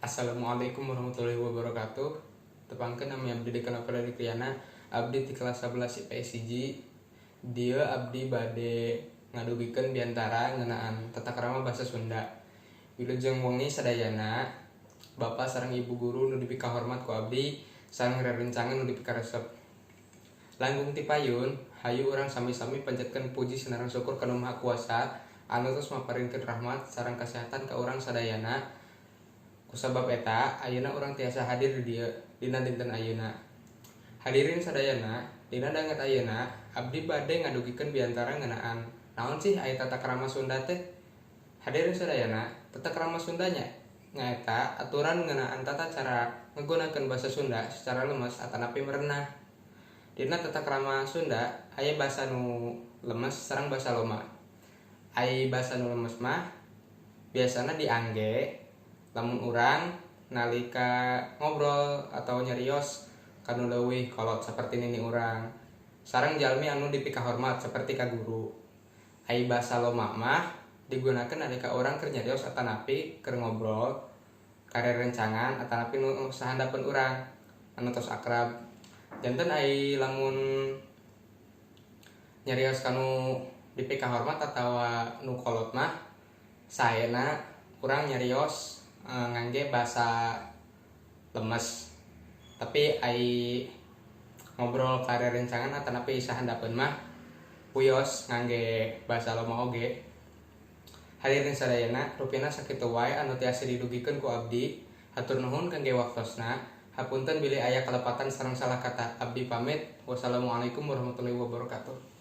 Assalamualaikum warahmatullahi wabarakatuh. Tepangkeun nami abdi Deka Novela Kriana, abdi di kelas 11 IPS 1. Dia abdi bade ngadugikeun biantara ngeunaan tata krama basa Sunda. Wilujeng wengi sadayana Bapak sareng Ibu guru nu dipikahormat ku abdi sareng rerencangan nu dipikaresep. Langkung ti payun, hayu urang sami-sami panjatkeun puji sareng syukur ka Maha Kuasa anu tos maparingkeun rahmat sareng kasehatan ka urang sadayana. Kusabab eta, ayeuna urang tiasa hadir di dieu dina dinten ayeuna. Hadirin sadayana, dina danget ayeuna abdi bade ngadugikeun biantara ngeunaan naon sih aya tata krama Sunda teh? Hadirin sadayana, tata krama Sundanya nyaeta aturan ngeunaan tata cara nggunakeun basa Sunda secara lemes atanapi merenah. Dina tata krama Sunda aya basa nu lemes sareng basa loma. Aya basa nu lemes mah biasana diangge lamun urang nalika ngobrol atau nyarios kanu leuwih kolot saperti nini urang sareng jalmi anu dipikahormat saperti ka guru. Ai basa loma mah digunakeun nalika urang keur nyarios atanapi keur ngobrol karerencangan atanapi nu sahandapeun urang anu tos akrab. Janten ai lamun nyarios kanu dipikahormat atawa nu kolot mah saena urang nyarios ngangge basa lemes, tapi ai ngobrol karerencangan atanapi sahandapeun mah puyos ngangge basa loma oge. Hadirin sadayana, rupina sakitu wae anu tiasa didugikeun ku abdi. Hatur nuhun kangge waktosna. Hapunten bilih aya kalepatan sareng salah kata. Abdi pamit. Wassalamualaikum warahmatullahi wabarakatuh.